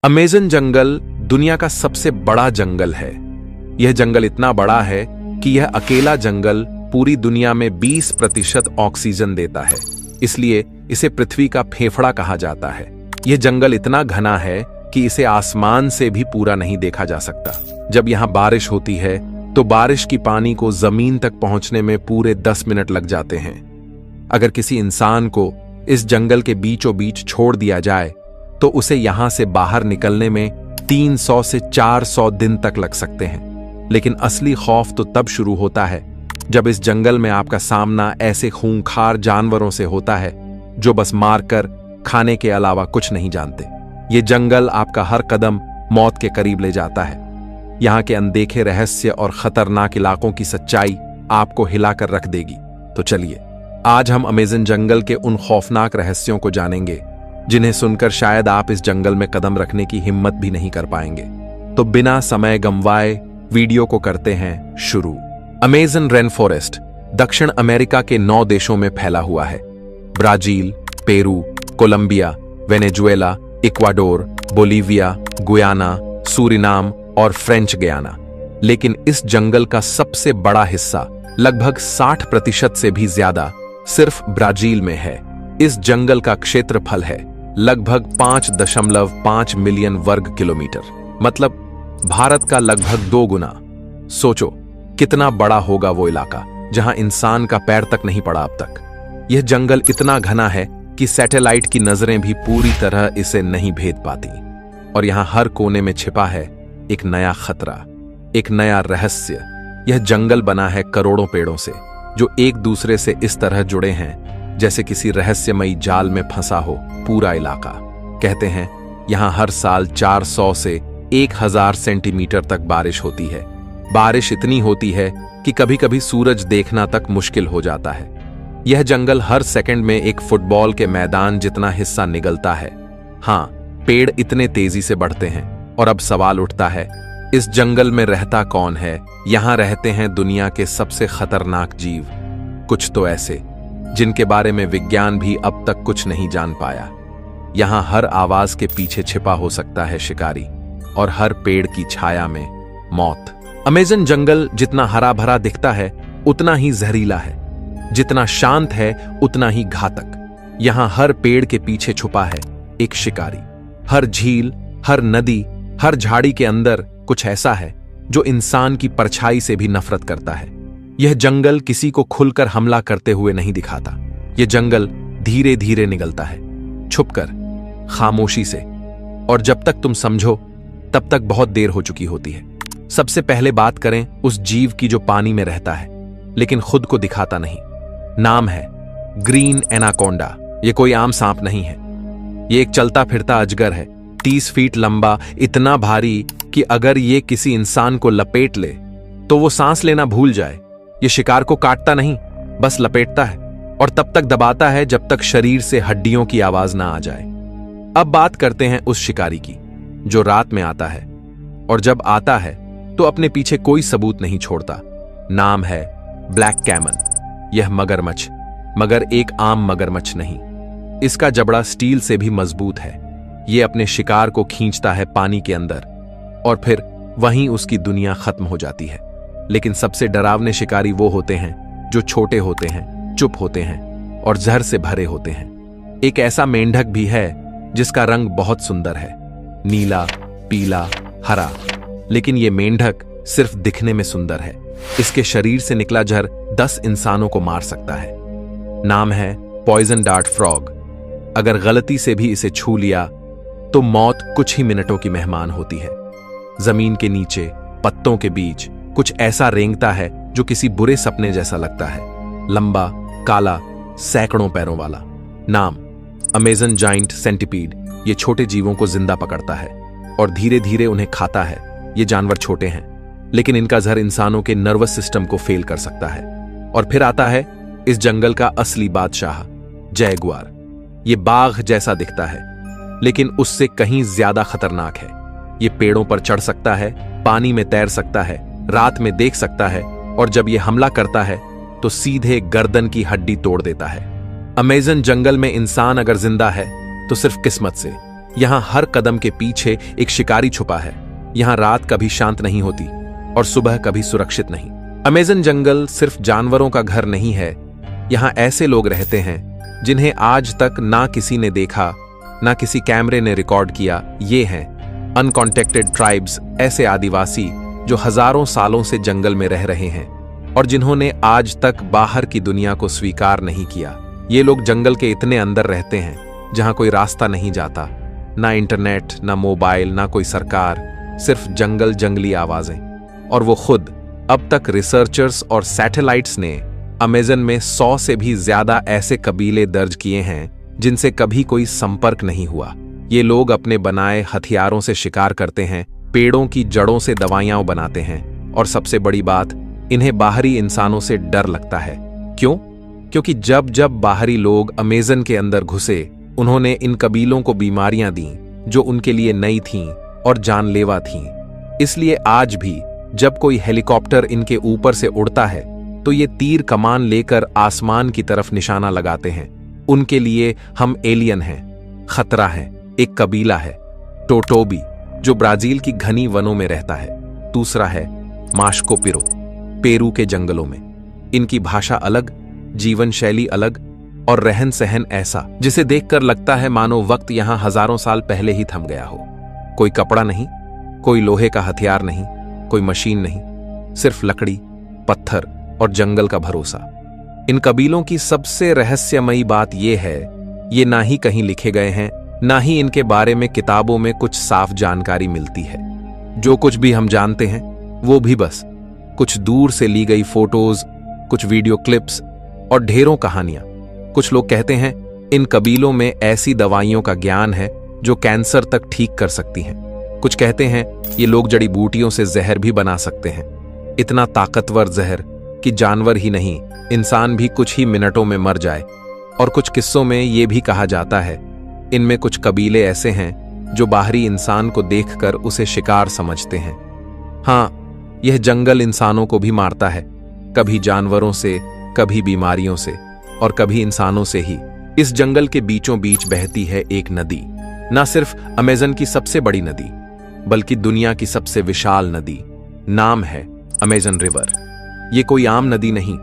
Amazon जंगल दुनिया का सबसे बड़ा जंगल है। यह जंगल इतना बड़ा है कि यह अकेला जंगल पूरी दुनिया में 20% ऑक्सीजन देता है, इसलिए इसे पृथ्वी का फेफड़ा कहा जाता है। यह जंगल इतना घना है कि इसे आसमान से भी पूरा नहीं देखा जा सकता। जब यहां बारिश होती है तो बारिश की पानी को जमीन तक पहुंचने में पूरे 10 मिनट लग जाते हैं। अगर किसी इंसान को इस जंगल के बीचों बीच छोड़ दिया जाए तो उसे यहां से बाहर निकलने में 300 से 400 दिन तक लग सकते हैं। लेकिन असली खौफ तो तब शुरू होता है जब इस जंगल में आपका सामना ऐसे खूंखार जानवरों से होता है जो बस मारकर खाने के अलावा कुछ नहीं जानते। ये जंगल आपका हर कदम मौत के करीब ले जाता है। यहां के अनदेखे रहस्य और खतरनाक इलाकों की सच्चाई आपको हिलाकर रख देगी। तो चलिए, आज हम अमेज़न जंगल के उन खौफनाक रहस्यों को जानेंगे जिन्हें सुनकर शायद आप इस जंगल में कदम रखने की हिम्मत भी नहीं कर पाएंगे। तो बिना समय गंवाए वीडियो को करते हैं शुरू। अमेज़न रेन फॉरेस्ट दक्षिण अमेरिका के 9 देशों में फैला हुआ है। Brazil, Peru, Colombia, Venezuela, Ecuador, Bolivia, Guyana, Suriname और फ्रेंच गयाना। लेकिन इस जंगल का सबसे बड़ा हिस्सा, लगभग 60% से भी ज्यादा, सिर्फ ब्राजील में है। इस जंगल का क्षेत्रफल है लगभग 5.5 मिलियन वर्ग किलोमीटर, मतलब भारत का लगभग 2 गुना। सोचो कितना बड़ा होगा वो इलाका जहां इंसान का पैर तक नहीं पड़ा अब तक। यह जंगल इतना घना है कि सैटेलाइट की नजरें भी पूरी तरह इसे नहीं भेद पाती। और यहां हर कोने में छिपा है एक नया खतरा, एक नया रहस्य। यह जंगल बना है करोड़ों पेड़ों से जो एक दूसरे से इस तरह जुड़े हैं जैसे किसी रहस्यमयी जाल में फंसा हो पूरा इलाका। कहते हैं यहां हर साल 400 से 1000 सेंटीमीटर तक बारिश होती है। बारिश इतनी होती है कि कभी कभी सूरज देखना तक मुश्किल हो जाता है। यह जंगल हर सेकंड में एक फुटबॉल के मैदान जितना हिस्सा निगलता है। हां, पेड़ इतने तेजी से बढ़ते हैं। और अब सवाल उठता है, इस जंगल में रहता कौन है? यहां रहते हैं दुनिया के सबसे खतरनाक जीव, कुछ तो ऐसे जिनके बारे में विज्ञान भी अब तक कुछ नहीं जान पाया। यहां हर आवाज के पीछे छिपा हो सकता है शिकारी, और हर पेड़ की छाया में मौत। अमेज़न जंगल जितना हरा भरा दिखता है उतना ही जहरीला है, जितना शांत है उतना ही घातक। यहां हर पेड़ के पीछे छुपा है एक शिकारी। हर झील, हर नदी, हर झाड़ी के अंदर कुछ ऐसा है जो इंसान की परछाई से भी नफरत करता है। यह जंगल किसी को खुलकर हमला करते हुए नहीं दिखाता। यह जंगल धीरे धीरे निगलता है, छुपकर, खामोशी से। और जब तक तुम समझो तब तक बहुत देर हो चुकी होती है। सबसे पहले बात करें उस जीव की जो पानी में रहता है लेकिन खुद को दिखाता नहीं। नाम है ग्रीन एनाकोंडा। यह कोई आम सांप नहीं है, यह एक चलता फिरता अजगर है। 30 फीट लंबा, इतना भारी कि अगर यह किसी इंसान को लपेट ले तो वो सांस लेना भूल जाए। यह शिकार को काटता नहीं, बस लपेटता है और तब तक दबाता है जब तक शरीर से हड्डियों की आवाज ना आ जाए। अब बात करते हैं उस शिकारी की जो रात में आता है, और जब आता है तो अपने पीछे कोई सबूत नहीं छोड़ता। नाम है ब्लैक कैमन। यह मगरमच्छ, मगर एक आम मगरमच्छ नहीं। इसका जबड़ा स्टील से भी मजबूत है। यह अपने शिकार को खींचता है पानी के अंदर और फिर वहीं उसकी दुनिया खत्म हो जाती है। लेकिन सबसे डरावने शिकारी वो होते हैं जो छोटे होते हैं, चुप होते हैं और जहर से भरे होते हैं। एक ऐसा मेंढक भी है जिसका रंग बहुत सुंदर है, नीला, पीला, हरा। लेकिन ये मेंढक सिर्फ दिखने में सुंदर है। इसके शरीर से निकला जहर 10 इंसानों को मार सकता है। नाम है पॉइजन डार्ट फ्रॉग। अगर गलती से भी इसे छू लिया तो मौत कुछ ही मिनटों की मेहमान होती है। जमीन के नीचे, पत्तों के बीच कुछ ऐसा रेंगता है जो किसी बुरे सपने जैसा लगता है। लंबा, काला, सैकड़ों पैरों वाला। नाम अमेज़न जाइंट सेंटिपीड। ये छोटे जीवों को जिंदा पकड़ता है और धीरे धीरे उन्हें खाता है। ये जानवर छोटे हैं लेकिन इनका जहर इंसानों के नर्वस सिस्टम को फेल कर सकता है। और फिर आता है इस जंगल का असली बादशाह, जैगुआर। ये बाघ जैसा दिखता है लेकिन उससे कहीं ज्यादा खतरनाक है। ये पेड़ों पर चढ़ सकता है, पानी में तैर सकता है, रात में देख सकता है, और जब ये हमला करता है तो सीधे गर्दन की हड्डी तोड़ देता है। अमेज़न जंगल में इंसान अगर जिंदा है तो सिर्फ किस्मत से, यहाँ हर कदम के पीछे एक शिकारी छुपा है। यहाँ रात कभी शांत नहीं होती और सुबह कभी सुरक्षित नहीं। अमेज़न जंगल सिर्फ जानवरों का घर नहीं है। यहाँ ऐसे लोग रहते हैं जिन्हें आज तक ना किसी ने देखा, ना किसी कैमरे ने रिकॉर्ड किया। ये हैं अनकॉन्टेक्टेड ट्राइब्स, ऐसे आदिवासी जो हजारों सालों से जंगल में रह रहे हैं और जिन्होंने आज तक बाहर की दुनिया को स्वीकार नहीं किया। ये लोग जंगल के इतने अंदर रहते हैं जहां कोई रास्ता नहीं जाता, ना इंटरनेट, ना मोबाइल, ना कोई सरकार, सिर्फ जंगल, जंगली आवाजें। और वो खुद अब तक रिसर्चर्स और सैटेलाइट्स ने अमेज़न में 100 से भी ज्यादा ऐसे कबीले दर्ज किए हैं जिनसे कभी कोई संपर्क नहीं हुआ। ये लोग अपने बनाए हथियारों से शिकार करते हैं, पेड़ों की जड़ों से दवाइयां बनाते हैं और सबसे बड़ी बात, इन्हें बाहरी इंसानों से डर लगता है। क्यों? क्योंकि जब जब बाहरी लोग अमेज़न के अंदर घुसे, उन्होंने इन कबीलों को बीमारियां दी जो उनके लिए नई थीं और जानलेवा थीं। इसलिए आज भी जब कोई हेलीकॉप्टर इनके ऊपर से उड़ता है तो ये तीर कमान लेकर आसमान की तरफ निशाना लगाते हैं। उनके लिए हम एलियन हैं, खतरा है। एक कबीला है टोटोबी जो ब्राजील की घनी वनों में रहता है। दूसरा है माश्को पिरो, पेरू के जंगलों में। इनकी भाषा अलग, जीवन शैली अलग और रहन सहन ऐसा जिसे देखकर लगता है मानो वक्त यहां हजारों साल पहले ही थम गया हो। कोई कपड़ा नहीं, कोई लोहे का हथियार नहीं, कोई मशीन नहीं, सिर्फ लकड़ी, पत्थर और जंगल का भरोसा। इन कबीलों की सबसे रहस्यमयी बात यह है, ये ना ही कहीं लिखे गए हैं, ना ही इनके बारे में किताबों में कुछ साफ जानकारी मिलती है। जो कुछ भी हम जानते हैं वो भी बस कुछ दूर से ली गई फोटोज, कुछ वीडियो क्लिप्स और ढेरों कहानियां। कुछ लोग कहते हैं इन कबीलों में ऐसी दवाइयों का ज्ञान है जो कैंसर तक ठीक कर सकती हैं। कुछ कहते हैं ये लोग जड़ी बूटियों से जहर भी बना सकते हैं, इतना ताकतवर जहर कि जानवर ही नहीं, इंसान भी कुछ ही मिनटों में मर जाए। और कुछ किस्सों में यह भी कहा जाता है इनमें कुछ कबीले ऐसे हैं जो बाहरी इंसान को देखकर उसे शिकार समझते हैं। हाँ, यह जंगल इंसानों को भी मारता है, कभी जानवरों से, कभी बीमारियों से और कभी इंसानों से ही। इस जंगल के बीचों बीच बहती है एक नदी, ना सिर्फ अमेज़न की सबसे बड़ी नदी बल्कि दुनिया की सबसे विशाल नदी। नाम है अमेज़न रिवर। ये कोई आम नदी नहीं,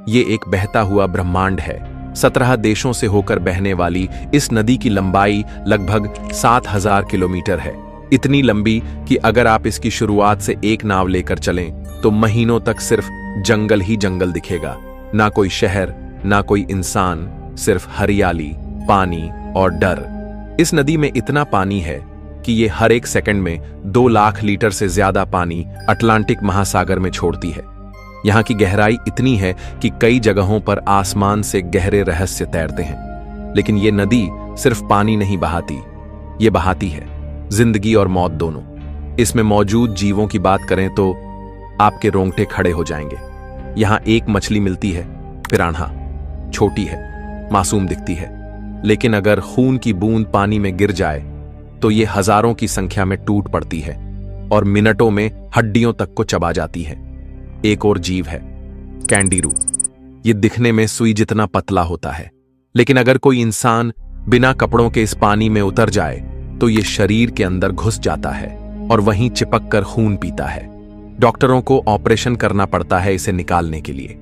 ये एक बहता हुआ ब्रह्मांड है। 17 देशों से होकर बहने वाली इस नदी की लंबाई लगभग 7000 किलोमीटर है। इतनी लंबी कि अगर आप इसकी शुरुआत से एक नाव लेकर चलें तो महीनों तक सिर्फ जंगल ही जंगल दिखेगा। ना कोई शहर, ना कोई इंसान, सिर्फ हरियाली, पानी और डर। इस नदी में इतना पानी है कि ये हर एक सेकंड में 2 लाख लीटर से ज्यादा पानी अटलांटिक महासागर में छोड़ती है। यहाँ की गहराई इतनी है कि कई जगहों पर आसमान से गहरे रहस्य तैरते हैं। लेकिन ये नदी सिर्फ पानी नहीं बहाती, ये बहाती है जिंदगी और मौत दोनों। इसमें मौजूद जीवों की बात करें तो आपके रोंगटे खड़े हो जाएंगे। यहाँ एक मछली मिलती है, पिरान्हा। छोटी है, मासूम दिखती है, लेकिन अगर खून की बूंद पानी में गिर जाए तो ये हजारों की संख्या में टूट पड़ती है और मिनटों में हड्डियों तक को चबा जाती है। एक और जीव है कैंडीरू। ये दिखने में सुई जितना पतला होता है, लेकिन अगर कोई इंसान बिना कपड़ों के इस पानी में उतर जाए तो ये शरीर के अंदर घुस जाता है और वहीं चिपक कर खून पीता है। डॉक्टरों को ऑपरेशन करना पड़ता है इसे निकालने के लिए।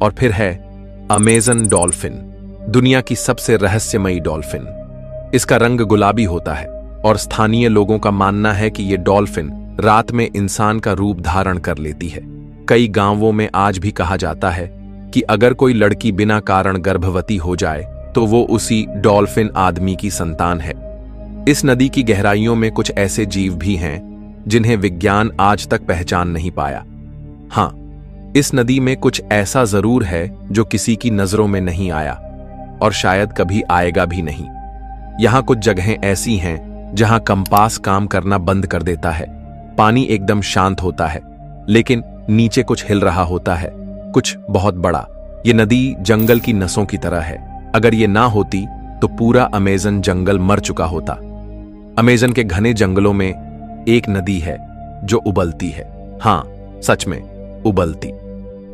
और फिर है अमेज़न डॉल्फिन, दुनिया की सबसे रहस्यमयी डॉल्फिन। इसका रंग गुलाबी होता है और स्थानीय लोगों का मानना है कि यह डॉल्फिन रात में इंसान का रूप धारण कर लेती है। कई गांवों में आज भी कहा जाता है कि अगर कोई लड़की बिना कारण गर्भवती हो जाए तो वो उसी डॉल्फिन आदमी की संतान है। इस नदी की गहराइयों में कुछ ऐसे जीव भी हैं जिन्हें विज्ञान आज तक पहचान नहीं पाया। हां, इस नदी में कुछ ऐसा जरूर है जो किसी की नजरों में नहीं आया और शायद कभी आएगा भी नहीं। यहां कुछ जगहें ऐसी हैं जहां कंपास काम करना बंद कर देता है। पानी एकदम शांत होता है, लेकिन नीचे कुछ हिल रहा होता है, कुछ बहुत बड़ा। ये नदी जंगल की नसों की तरह है। अगर ये ना होती तो पूरा अमेज़न जंगल मर चुका होता। अमेज़न के घने जंगलों में एक नदी है जो उबलती है। हां, सच में उबलती।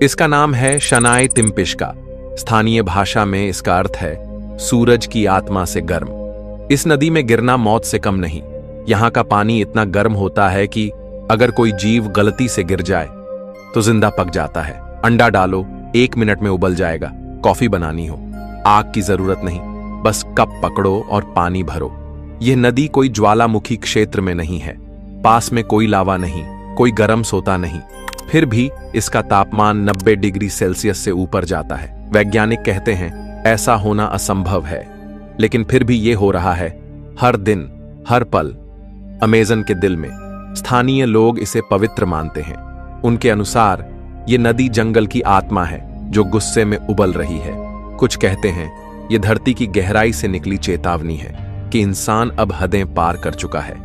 इसका नाम है शनाय तिम्पिश्का। स्थानीय भाषा में इसका अर्थ है सूरज की आत्मा से गर्म। इस नदी में गिरना मौत से कम नहीं। यहाँ का पानी इतना गर्म होता है कि अगर कोई जीव गलती से गिर जाए तो जिंदा पक जाता है। अंडा डालो, 1 मिनट में उबल जाएगा। कॉफी बनानी हो, आग की जरूरत नहीं, बस कप पकड़ो और पानी भरो। यह नदी कोई ज्वालामुखी क्षेत्र में नहीं है, पास में कोई लावा नहीं, कोई गर्म सोता नहीं, फिर भी इसका तापमान 90 डिग्री सेल्सियस से ऊपर जाता है। वैज्ञानिक कहते हैं ऐसा होना असंभव है, लेकिन फिर भी यह हो रहा है हर दिन, हर पल। अमेज़न के दिल में स्थानीय लोग इसे पवित्र मानते हैं। उनके अनुसार ये नदी जंगल की आत्मा है जो गुस्से में उबल रही है। कुछ कहते हैं ये धरती की गहराई से निकली चेतावनी है कि इंसान अब हदें पार कर चुका है।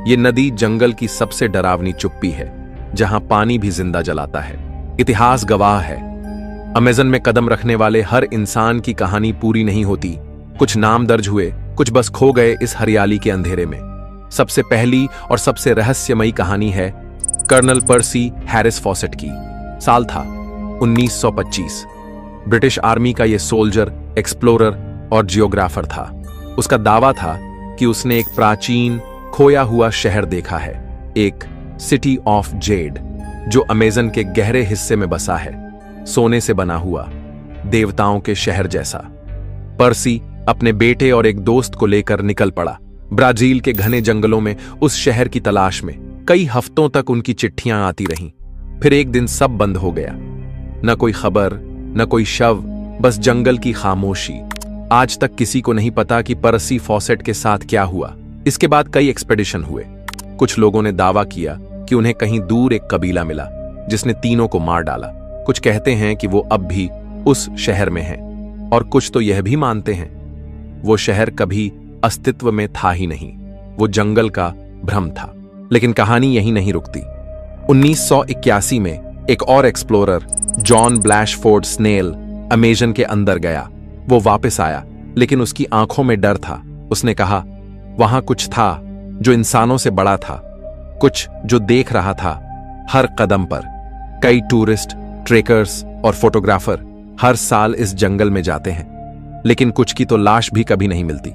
ये नदी जंगल की सबसे डरावनी चुप्पी है, जहां पानी भी जिंदा जलाता है। इतिहास गवाह है, अमेज़न में कदम रखने वाले हर इंसान की कहानी पूरी नहीं होती। कुछ नाम दर्ज हुए, कुछ बस खो गए इस हरियाली के अंधेरे में। सबसे पहली और सबसे रहस्यमयी कहानी है कर्नल पर्सी हैरिस फॉसेट की। साल था 1925। ब्रिटिश आर्मी का यह सोल्जर, एक्सप्लोरर और जियोग्राफर था। उसका दावा था कि उसने एक प्राचीन खोया हुआ शहर देखा है, एक सिटी ऑफ जेड जो अमेज़न के गहरे हिस्से में बसा है, सोने से बना हुआ, देवताओं के शहर जैसा। पर्सी अपने बेटे और एक दोस्त को लेकर निकल पड़ा ब्राजील के घने जंगलों में उस शहर की तलाश में। कई हफ्तों तक उनकी चिट्ठियां आती रहीं। फिर एक दिन सब बंद हो गया, न कोई खबर, न कोई शव, बस जंगल की खामोशी। आज तक किसी को नहीं पता कि पर्सी फॉसेट के साथ क्या हुआ। इसके बाद कई एक्सपेडिशन हुए। कुछ लोगों ने दावा किया कि उन्हें कहीं दूर एक कबीला मिला जिसने तीनों को मार डाला। कुछ कहते हैं कि वो अब भी उस शहर में हैं, और कुछ तो यह भी मानते हैं वो शहर कभी अस्तित्व में था ही नहीं, वो जंगल का भ्रम था। लेकिन कहानी यहीं नहीं रुकती। 1981 में एक और एक्सप्लोरर, जॉन ब्लैशफोर्ड स्नेल, अमेज़न के अंदर गया। वो वापस आया, लेकिन उसकी आंखों में डर था। उसने कहा वहां कुछ था जो इंसानों से बड़ा था, कुछ जो देख रहा था हर कदम पर। कई टूरिस्ट, ट्रेकर्स और फोटोग्राफर हर साल इस जंगल में जाते हैं, लेकिन कुछ की तो लाश भी कभी नहीं मिलती।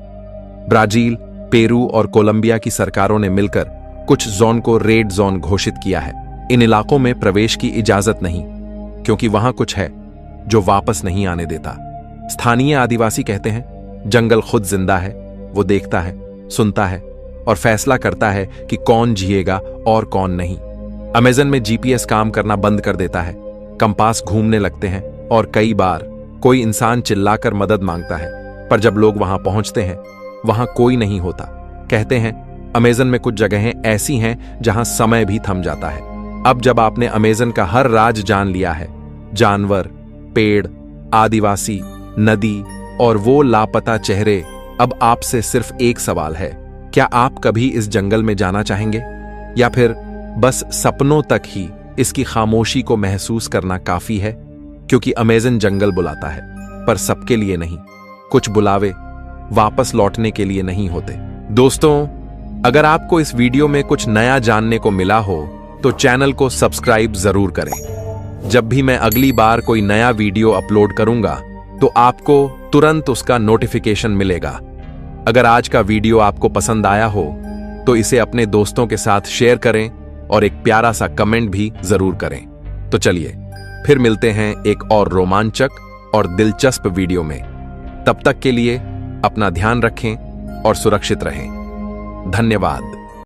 ब्राजील, पेरू और कोलंबिया की सरकारों ने मिलकर कुछ जोन को रेड जोन घोषित किया है। इन इलाकों में प्रवेश की इजाजत नहीं, क्योंकि वहां कुछ है जो वापस नहीं आने देता। स्थानीय आदिवासी कहते हैं जंगल खुद जिंदा है, वो देखता है, सुनता है और फैसला करता है कि कौन जिएगा और कौन नहीं। अमेज़न में जीपीएस काम करना बंद कर देता है, कंपास घूमने लगते हैं और कई बार कोई इंसान चिल्लाकर मदद मांगता है, पर जब लोग वहां पहुंचते हैं वहां कोई नहीं होता। कहते हैं अमेज़न में कुछ जगहें ऐसी हैं जहां समय भी थम जाता है। अब जब आपने अमेज़न का हर राज जान लिया है, जानवर, पेड़, आदिवासी, नदी और वो लापता चेहरे, अब आपसे सिर्फ एक सवाल है, क्या आप कभी इस जंगल में जाना चाहेंगे, या फिर बस सपनों तक ही इसकी खामोशी को महसूस करना काफी है? क्योंकि अमेज़न जंगल बुलाता है, पर सबके लिए नहीं। कुछ बुलावे वापस लौटने के लिए नहीं होते। दोस्तों, अगर आपको इस वीडियो में कुछ नया जानने को मिला हो तो चैनल को सब्सक्राइब जरूर करें। जब भी मैं अगली बार कोई नया वीडियो अपलोड करूंगा तो आपको तुरंत उसका नोटिफिकेशन मिलेगा। अगर आज का वीडियो आपको पसंद आया हो तो इसे अपने दोस्तों के साथ शेयर करें और एक प्यारा सा कमेंट भी जरूर करें। तो चलिए फिर मिलते हैं एक और रोमांचक और दिलचस्प वीडियो में। तब तक के लिए अपना ध्यान रखें और सुरक्षित रहें। धन्यवाद।